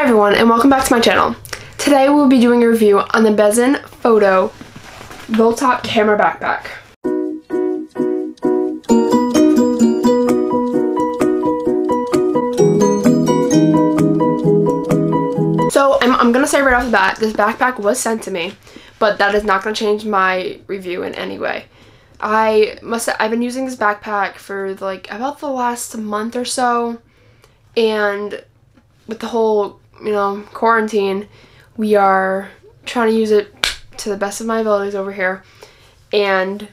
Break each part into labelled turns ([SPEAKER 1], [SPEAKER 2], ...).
[SPEAKER 1] everyone, and welcome back to my channel. Today we'll be doing a review on the Besnfoto Rolltop camera backpack. So I'm gonna say right off the bat, this backpack was sent to me, but that is not gonna change my review in any way. I've been using this backpack for about the last month or so, and with the whole quarantine, we are trying to use it to the best of my abilities over here. And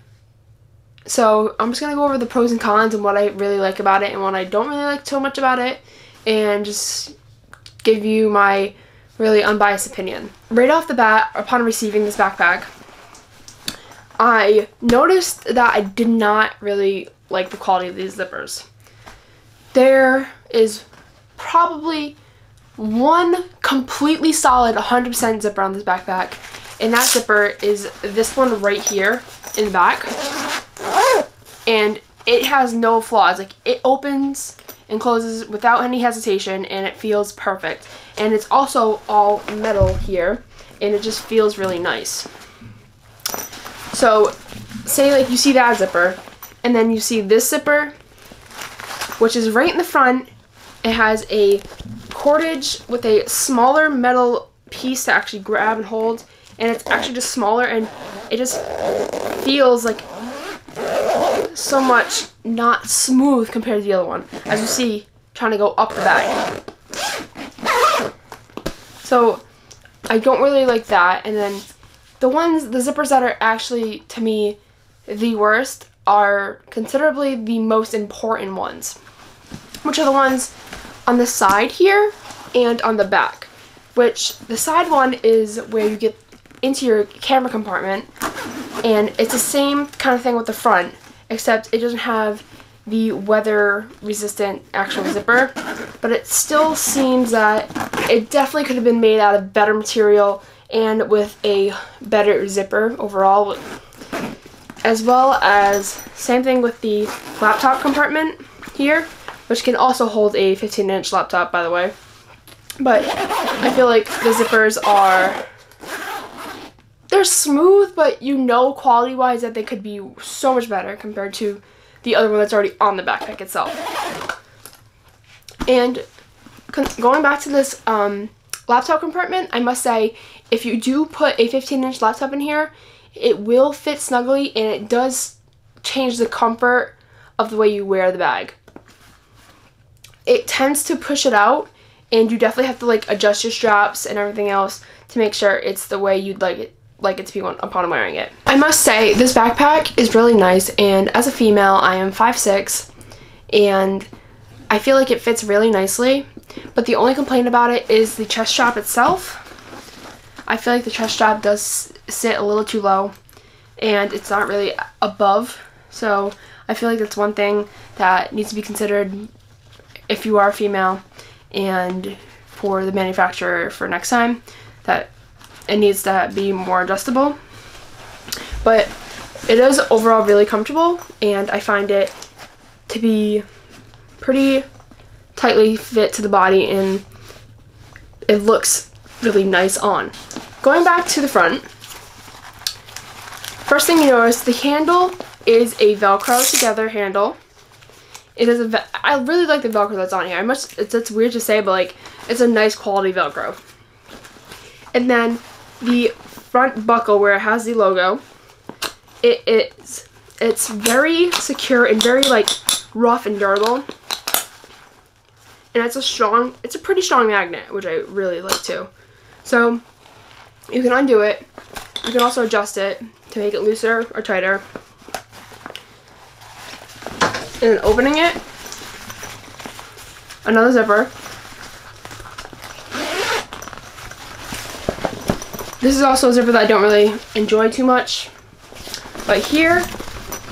[SPEAKER 1] so I'm just gonna go over the pros and cons and what I really like about it and what I don't really like so much about it, and just give you my really unbiased opinion. Right off the bat, upon receiving this backpack, I noticed that I did not really like the quality of these zippers. There is probably one completely solid 100% zipper on this backpack, and that zipper is this one right here in the back, and it has no flaws. It opens and closes without any hesitation, and it feels perfect. And it's also all metal here, and it just feels really nice. So say you see that zipper, and then you see this zipper, which is right in the front. It has a cordage with a smaller metal piece to actually grab and hold, and it's actually just smaller, and it just feels like so much not smooth compared to the other one, as you see trying to go up the bag. So I don't really like that. And then the zippers that are actually, to me, the worst are considerably the most important ones, which are the ones on the side here and on the back. Which the side one is where you get into your camera compartment, and it's the same kind of thing with the front, except it doesn't have the weather resistant actual zipper, but it still seems that it definitely could have been made out of better material and with a better zipper overall. As well as same thing with the laptop compartment here, which can also hold a 15-inch laptop, by the way. But I feel like the zippers they're smooth, but quality-wise that they could be so much better compared to the other one that's already on the backpack itself. And going back to this laptop compartment, I must say, if you do put a 15-inch laptop in here, it will fit snugly, and it does change the comfort of the way you wear the bag. It tends to push it out, and you definitely have to adjust your straps and everything else to make sure it's the way you'd like it to be upon wearing it. I must say, this backpack is really nice, and as a female, I am 5'6", and I feel like it fits really nicely, but the only complaint about it is the chest strap itself. I feel like the chest strap does sit a little too low, and it's not really above, so I feel like that's one thing that needs to be considered if you are a female, and for the manufacturer for next time, that it needs to be more adjustable. But it is overall really comfortable, and I find it to be pretty tightly fit to the body, and it looks really nice on. Going back to the front, first thing you notice, the handle is a Velcro together handle. It is I really like the Velcro that's on here. It's weird to say, but it's a nice quality Velcro. And then the front buckle where it has the logo, it's very secure and very rough and durable. And it's a pretty strong magnet, which I really like too. So you can undo it. You can also adjust it to make it looser or tighter. And then opening it, another zipper. This is also a zipper that I don't really enjoy too much. But here,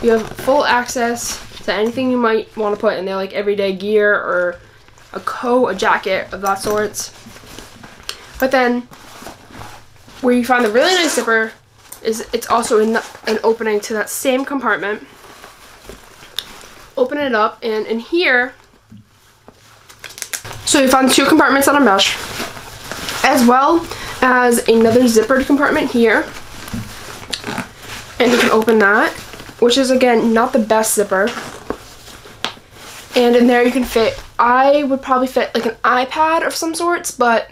[SPEAKER 1] you have full access to anything you might want to put in there, like everyday gear or a coat, a jacket of that sorts. But then, where you find the really nice zipper is it's also in an opening to that same compartment. Open it up, and in here, so you find two compartments that are mesh. as well as another zippered compartment here. And you can open that, which is again not the best zipper. And in there you can fit, I would probably fit like an iPad of some sorts, but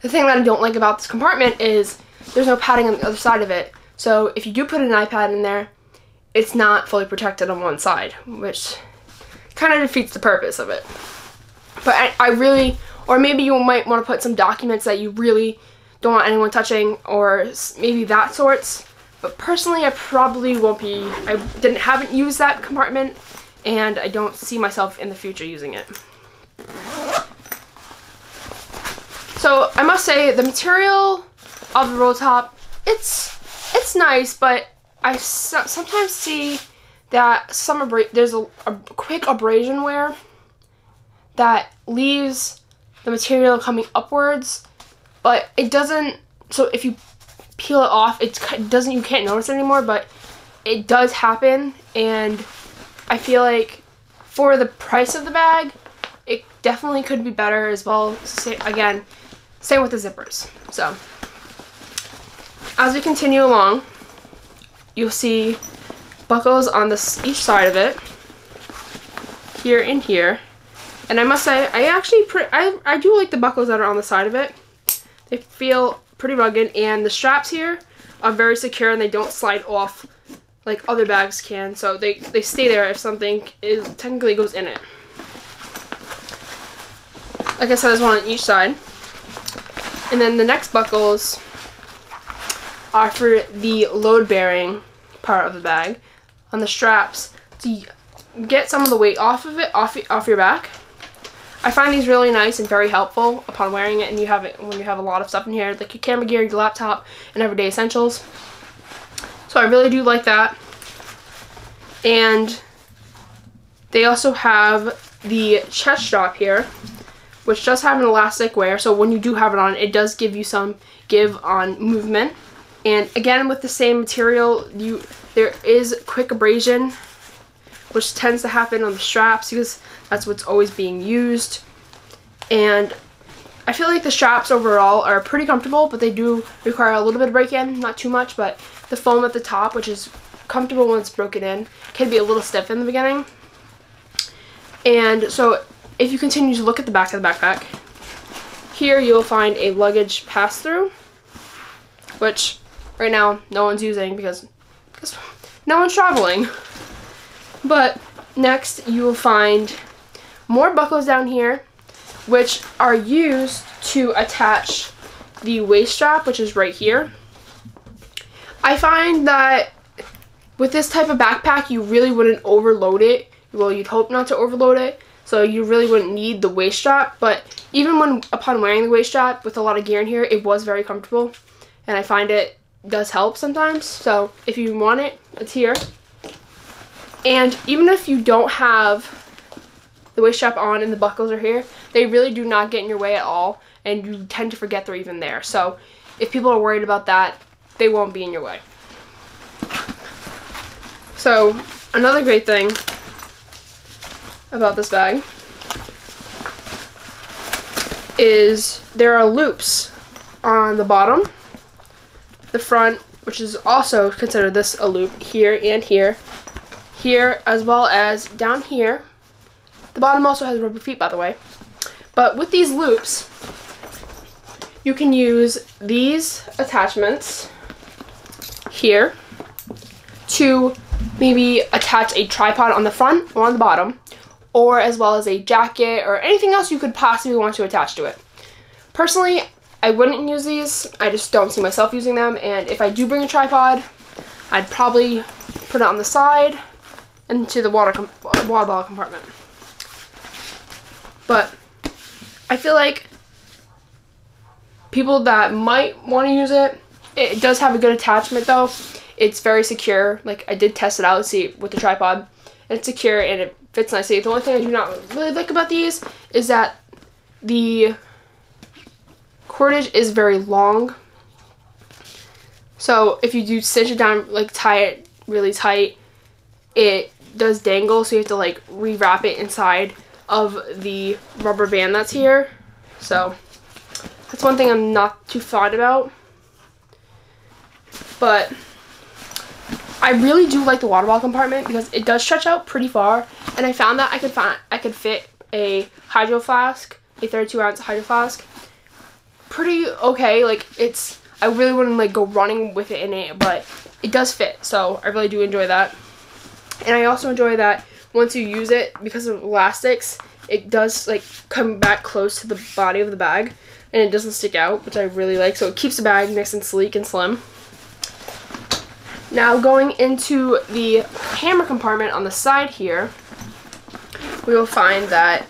[SPEAKER 1] the thing that I don't like about this compartment is there's no padding on the other side of it. So if you do put an iPad in there, it's not fully protected on one side, which kind of defeats the purpose of it. But I really, or maybe you might want to put some documents that you really don't want anyone touching, or maybe that sorts. But personally, I probably won't be, haven't used that compartment, and I don't see myself in the future using it. So I must say the material of the Rolltop, it's nice, but I sometimes see that there's a quick abrasion wear that leaves the material coming upwards, but it doesn't, so if you peel it off, you can't notice it anymore, but it does happen, and I feel like for the price of the bag, it definitely could be better as well. Again, same with the zippers. So as we continue along, you'll see buckles on each side of it, here and here. And I must say, I do like the buckles that are on the side of it. They feel pretty rugged, and the straps here are very secure and they don't slide off like other bags can. So they stay there if something technically goes in it. Like I said, there's one on each side. And then the next buckles are for the load-bearing part of the bag on the straps to get some of the weight off of it, off your back. I find these really nice and very helpful upon wearing it, and when you have a lot of stuff in here, like your camera gear, your laptop, and everyday essentials. So I really do like that. And they also have the chest strap here, which does have an elastic wear, so when you do have it on, it does give you some give on movement. And again, with the same material, there is quick abrasion, which tends to happen on the straps because that's what's always being used. And I feel like the straps overall are pretty comfortable, but they do require a little bit of break-in, not too much, but the foam at the top, which is comfortable when it's broken in, can be a little stiff in the beginning. And so if you continue to look at the back of the backpack, here you'll find a luggage pass-through, which right now no one's using because no one's traveling. But next you will find more buckles down here, which are used to attach the waist strap, which is right here. I find that with this type of backpack, you really wouldn't overload it. Well, you'd hope not to overload it, so you really wouldn't need the waist strap. But even upon wearing the waist strap with a lot of gear in here, it was very comfortable, and I find it does help sometimes. So if you want it, it's here. And even if you don't have the waist strap on and the buckles are here, they really do not get in your way at all, and you tend to forget they're even there. So if people are worried about that, they won't be in your way. So another great thing about this bag is there are loops on the bottom, the front, which is also considered this a loop, here and here, as well as down here. The bottom also has rubber feet, by the way. But with these loops, you can use these attachments here to maybe attach a tripod on the front or on the bottom, or as well as a jacket or anything else you could possibly want to attach to it. Personally, I wouldn't use these. I just don't see myself using them, and if I do bring a tripod, I'd probably put it on the side into the water bottle compartment. But I feel like people that might want to use it, it does have a good attachment though. It's very secure. Like, I did test it out, see, with the tripod. It's secure and it fits nicely. The only thing I do not really like about these is that the cordage is very long. So if you do cinch it down, like tie it really tight, it does dangle, so you have to like rewrap it inside of the rubber band that's here. So That's one thing I'm not too fond about. But I really do like the water bottle compartment because it does stretch out pretty far, and I found that I could fit a hydro flask, a 32-ounce hydro flask, pretty okay. Like, I really wouldn't like go running with it in it, but it does fit, so I really do enjoy that. And I also enjoy that once you use it, because of elastics, it does like come back close to the body of the bag, and it doesn't stick out, which I really like. So it keeps the bag nice and sleek and slim. Now going into the camera compartment on the side here, we will find that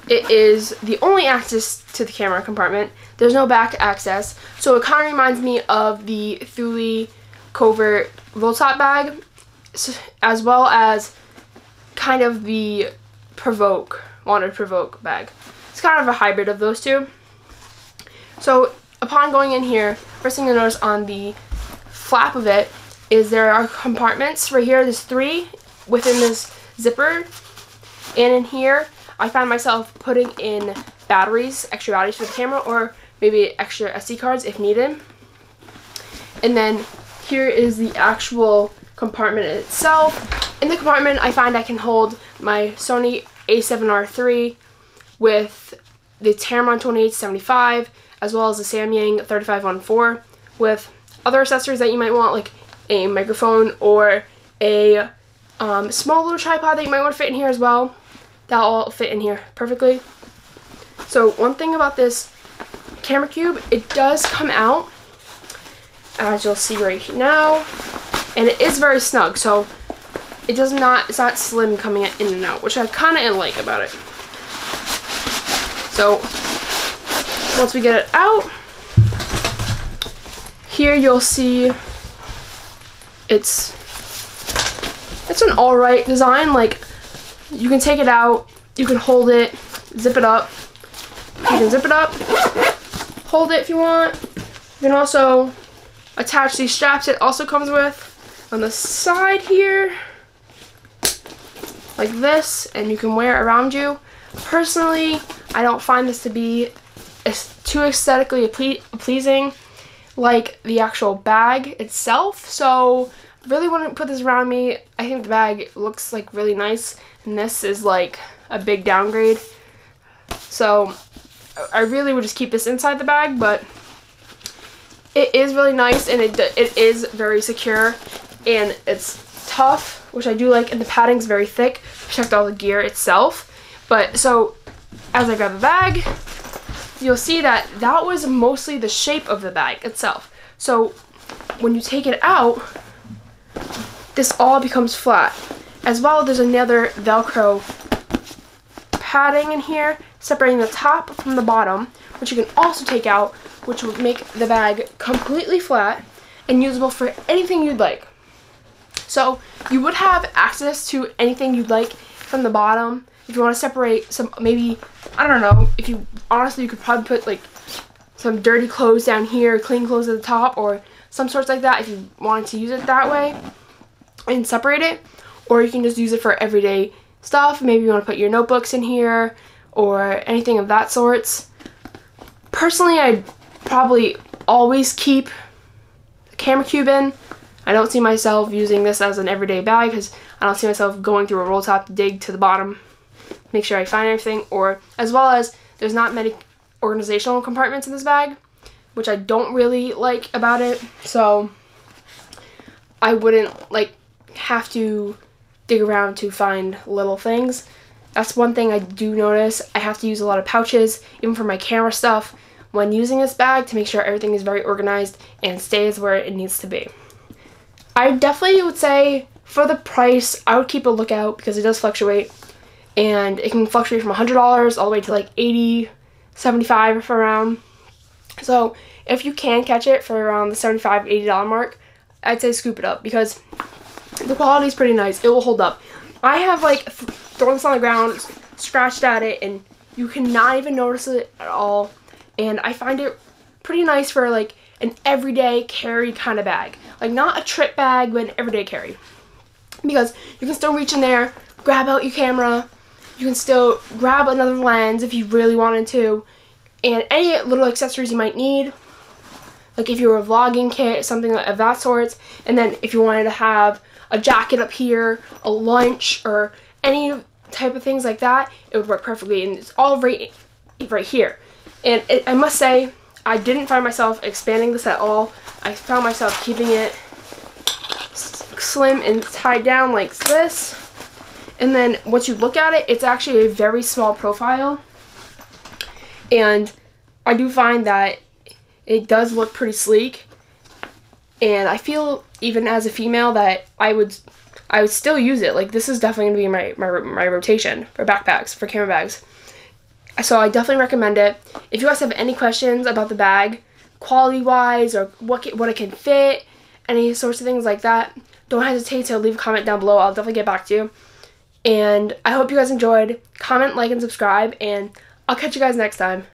[SPEAKER 1] it is the only access to the camera compartment. There's no back access, so it kind of reminds me of the Thule Covert Rolltop bag, as well as kind of the Wandrd Prvke bag. It's kind of a hybrid of those two. So upon going in here, first thing you'll notice on the flap of it is there are compartments right here. There's 3 within this zipper, and in here I found myself putting in batteries, extra batteries for the camera, or maybe extra SD cards if needed. And then here is the actual compartment itself. In the compartment, I find I can hold my Sony a7RIII with the Tamron 28-75, as well as the Samyang 35-1.4, with other accessories that you might want, like a microphone or a small little tripod that you might want to fit in here as well. That'll all fit in here perfectly. So one thing about this camera cube, it does come out, as you'll see right now, and it is very snug, so it's not slim coming in and out, which I kind of like about it. So once we get it out, here you'll see it's an alright design. Like, you can take it out, you can hold it, zip it up. You can zip it up, hold it if you want. You can also attach these straps it also comes with on the side here, like this, and you can wear it around you. Personally, I don't find this to be too aesthetically pleasing like the actual bag itself, so I really wouldn't put this around me. I think the bag looks like really nice, and this is like a big downgrade. So I really would just keep this inside the bag, but it is really nice, and it is very secure, and it's tough, which I do like, and the padding's very thick to protect all the gear itself. But so as I grab the bag, you'll see that was mostly the shape of the bag itself. So when you take it out, this all becomes flat. As well, there's another Velcro padding in here separating the top from the bottom, which you can also take out, which will make the bag completely flat and usable for anything you'd like. So you would have access to anything you'd like from the bottom. If you want to separate some, maybe, I don't know, if you, honestly, you could probably put like some dirty clothes down here, clean clothes at the top, or some sorts like that if you wanted to use it that way and separate it. Or you can just use it for everyday stuff. Maybe you want to put your notebooks in here or anything of that sorts. Personally, I'd probably always keep the camera cube in. I don't see myself using this as an everyday bag because I don't see myself going through a roll top to dig to the bottom, make sure I find everything, or as well as there's not many organizational compartments in this bag, which I don't really like about it. So I wouldn't like have to dig around to find little things. That's one thing I do notice. I have to use a lot of pouches, even for my camera stuff, when using this bag to make sure everything is very organized and stays where it needs to be. I definitely would say for the price, I would keep a lookout because it does fluctuate, and it can fluctuate from $100 all the way to like $80, $75 if around. So if you can catch it for around the $75, $80 mark, I'd say scoop it up because the quality is pretty nice. It will hold up. I have like thrown this on the ground, scratched at it, and you cannot even notice it at all. And I find it pretty nice for like an everyday carry kind of bag. Like not a trip bag, but an everyday carry. Because you can still reach in there, grab out your camera, you can still grab another lens if you really wanted to. and any little accessories you might need. Like if you were a vlogging kit, something of that sort. And then if you wanted to have a jacket up here, a lunch, or any type of things like that, it would work perfectly. And it's all right here. And I must say, I didn't find myself expanding this at all. I found myself keeping it slim and tied down like this. And then once you look at it, it's actually a very small profile. And I do find that it does look pretty sleek. And I feel, even as a female, that I would still use it. Like, this is definitely going to be my rotation for backpacks, for camera bags. So I definitely recommend it. If you guys have any questions about the bag, quality-wise, or what it can fit, any sorts of things like that, don't hesitate to leave a comment down below. I'll definitely get back to you. And I hope you guys enjoyed. Comment, like, and subscribe, and I'll catch you guys next time.